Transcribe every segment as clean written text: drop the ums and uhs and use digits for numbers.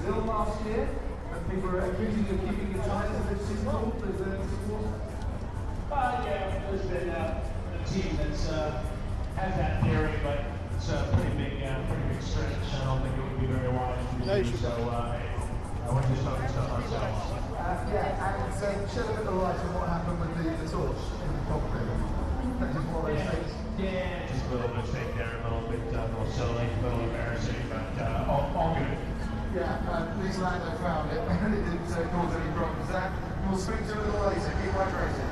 Brazil last year, and people are accusing you of keeping your tyres a bit too cold. Is there support? Yeah, there's been a team that's has that theory, but it's a pretty big stretch. I don't think it would be very wise to do so. We're just focused on ourselves. Yeah, and shed a bit of light on what happened with the torch in the cockpit. That is one of those things. Yeah, just a little mistake there, a little bit more silly, a little embarrassing, but all good. Yeah, at least Lando found it and it didn't cause any problems. Zach, we'll speak to you a little later. Keep hydrated.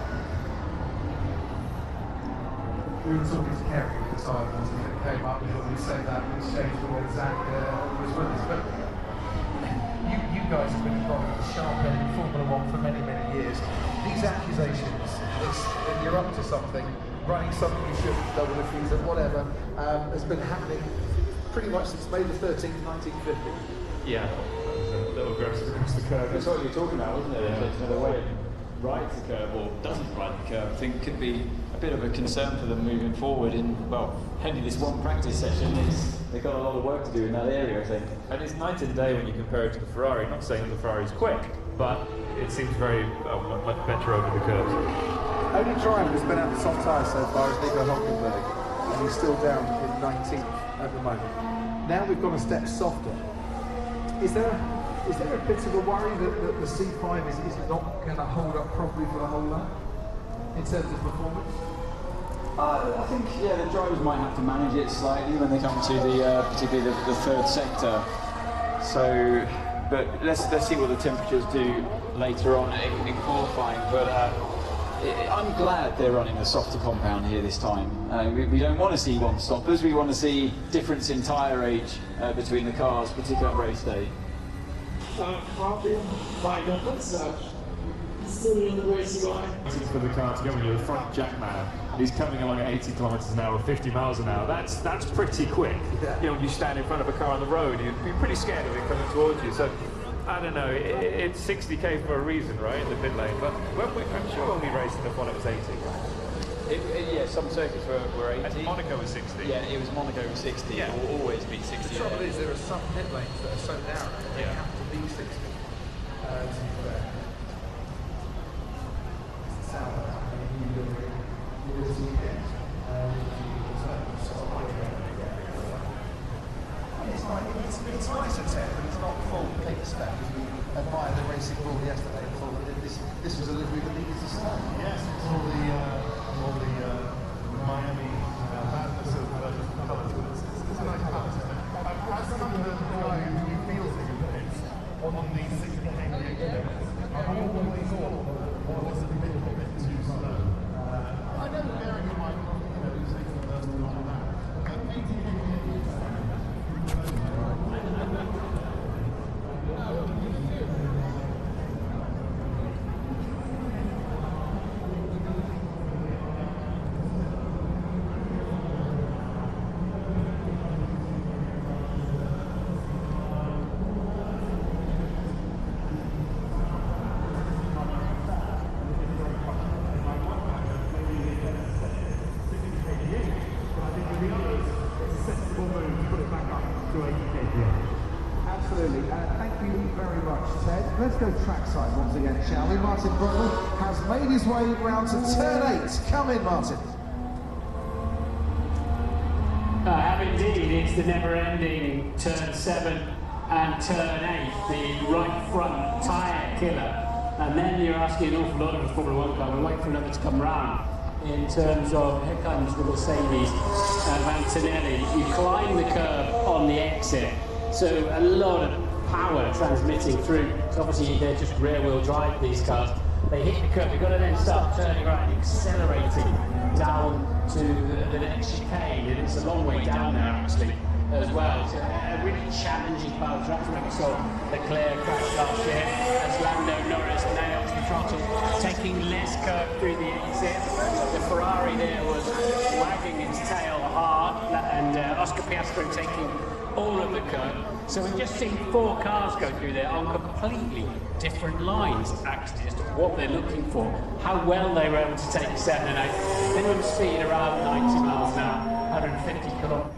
We were talking to Kerry at the time as it came up, we thought we'd say that and exchange the way Zach was with us. But you guys have been involved with the sharp end in Formula One for many, many years. These accusations, that you're up to something, running something you shouldn't have done with a season, whatever, has been happening pretty much since May the 13th, 1950. Yeah, a little aggressive across the curve. That's what you're talking about, wasn't it? Yeah. The way it rides the curve or doesn't ride the curve, I think could be a bit of a concern for them moving forward. In only this one practice session, they've got a lot of work to do in that area, I think. And it's night and day when you compare it to the Ferrari. Not saying that the Ferrari's quick, but it seems very much better over the curves. Only driver has been out the soft tyres so far is Nico Hülkenberg, and he's still down in 19th at the moment. Now we've gone a step softer. Is there a bit of a worry that the C5 is not going to hold up properly for the whole lap in terms of performance? I think the drivers might have to manage it slightly when they come to the particularly the third sector. So, but let's see what the temperatures do later on in qualifying. But I'm glad they're running the softer compound here this time. We don't want to see one stoppers. We want to see difference in tyre age between the cars, particularly on race day. Probably lined up and still in the racing line. For the car to go when you're the front jack man, and he's coming along at 80 kilometres an hour, 50 miles an hour. That's pretty quick. Yeah. You know, when you stand in front of a car on the road, you'd be pretty scared of it coming towards you. So I don't know. It's 60k for a reason, right, in the pit lane. But I'm sure when we raced in the one, it was 80. Yeah, some circuits were 80. And Monaco was 60. Yeah, it was Monaco was 60. Yeah. It will always be 60. The trouble is there are some pit lanes that are so narrow they Yeah. have to be 60. To be fair. It's the sound of that. You will see it. It's nice to test, but it's not full pit spec. As we admired the racing rule yesterday, I thought that this was a livery that needed to stay. Yes, it's all the Miami madness of colours, but it's a nice colour. As someone the guy who feels it is on the 60k I've always thought was a bit too slow. I know bearing in mind, he's taking the first one on that. But 80k Absolutely. Thank you very much, Ted. Let's go trackside once again, shall we? Martin Brundle has made his way round to turn 8. Come in, Martin. Indeed, it's the never-ending turn 7 and turn 8, the right front tyre killer. And then you're asking an awful lot of a Formula 1 car, we'll wait for another to come round. In terms of, here comes the Mercedes Antonelli. You climb the curve on the exit, so a lot of power transmitting through. So obviously they're just rear-wheel drive, these cars. They hit the curve, you've got to then start turning right and accelerating down to the next chicane, and it's a long way down there actually as well. It's a really challenging part of track. We saw Leclerc crash last year as Lando Norris nails the throttle, taking less curve through the exit. The Ferrari there was wagging its tail hard, and Oscar Piastri taking all of the curve. So we've just seen 4 cars go through there on completely different lines, actually, as to what they're looking for, how well they were able to take 7 and 8. Minimum speed around 90 miles an hour, 150 kilometers.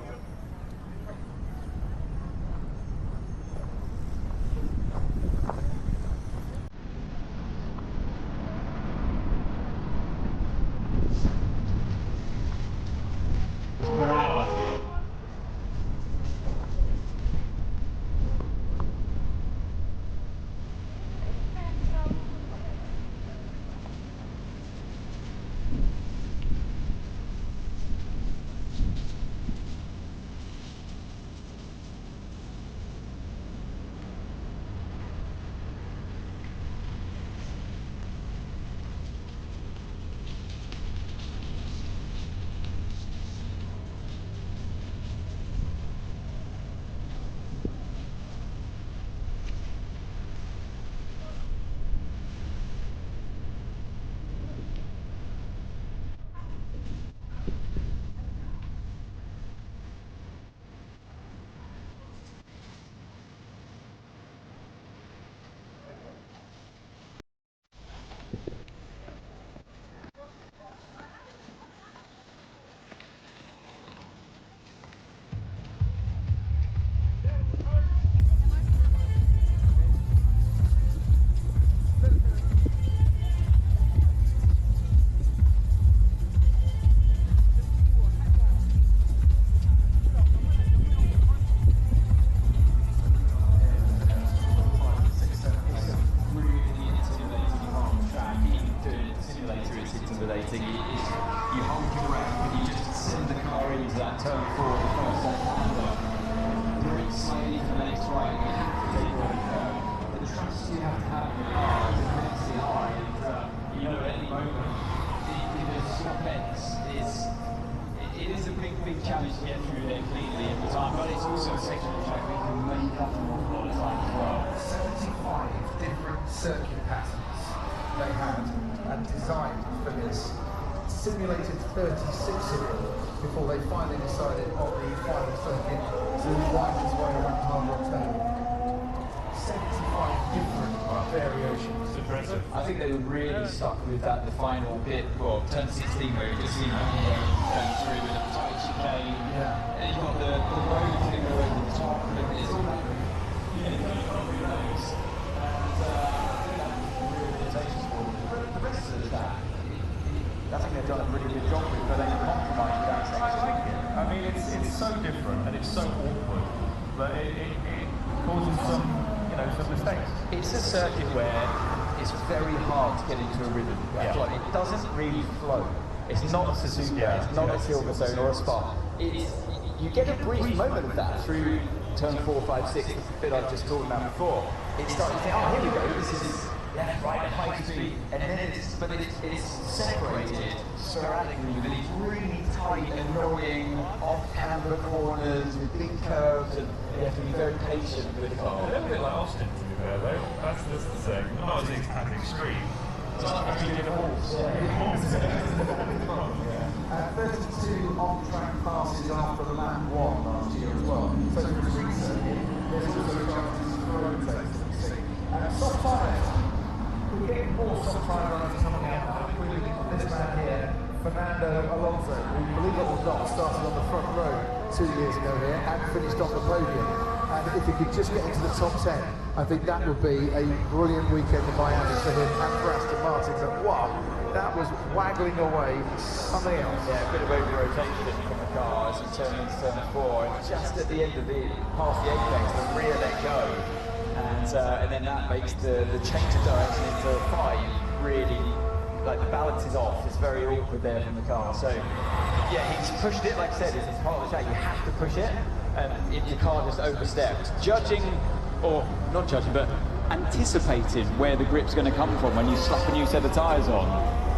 challenge to get through there cleanly every time, but it's also a section of track we can make up an awful lot of time as well. 75 different circuit patterns they had and designed for this. Simulated 36 of them before they finally decided on the final circuit to wind its way around Hard Rock Stadium. 75 different variations. Impressive. I think they were really stuck with that, the final bit, well, turn 16, where you just see going through with a tight chicane. Yeah. And you've got the road thing over the top, and it's all that, through those. And I think that's really what it takes for them. The rest of that, I think they've done a really good job with, but they can compromise with that section. I like it. I mean, it's so different and it's so awkward, but it causes some mistakes. It's a circuit where it's very hard to get into a rhythm. Yeah. Like, it doesn't really flow. It's not a Suzuka, it's not a Silverstone or a Spa. You get a brief moment of that through turn 4, 5, 6, the bit I've just talked about before. It starts to think, oh, here we go, this is left, right, at high speed, and then it's separated sporadically with these really tight, annoying, off-camber corners with big curves, and you have to be very patient with the car. A little bit like Austin, to be fair, though. That's the thing. Not as extreme. Just actually in a horse. 32 on-track passes after lap 1 last year as well. So for the reason, there's also chances for road takes. Soft tyres. We're getting more soft tyre runners coming out. This man here, Fernando Alonso, who, believe it or not, started on the front row 2 years ago here and finished on the podium. And if he could just get into the top 10, I think that would be a brilliant weekend in Miami for him and for Aston Martin. So, wow, that was waggling away, something else. Yeah, a bit of over-rotation from the car as he turned into turn 4, and just at the end of it, past the apex, the rear let go. And then that makes the change of direction into 5 really, like, the balance is off. It's very awkward there from the car. So yeah, he's pushed it, like I said, it's part of the track. You have to push it, and if the car just oversteps. Judging, or not judging, but anticipating where the grip's going to come from when you slap a new set of tyres on.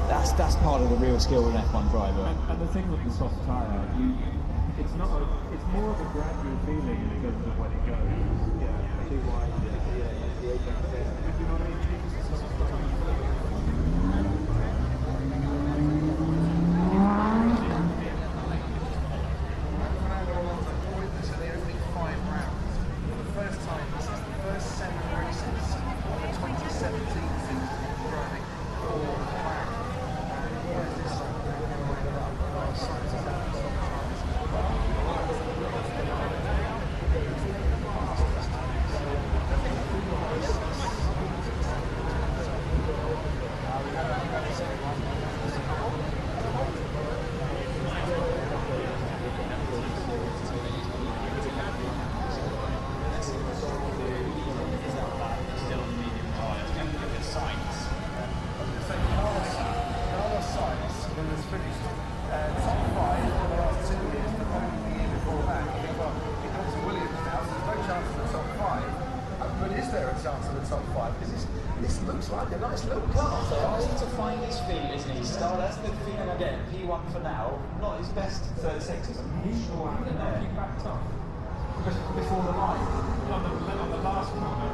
That's part of the real skill of an F1 driver. And the thing with the soft tyre, it's more of a gradual feeling in terms of when it goes. Yeah, too wide. You know what I mean? This looks like a nice little car. So I need to find his feet, isn't he? So that's the feeling I get. P1 for now, not his best third sector. He backed up Before the line. on the last corner.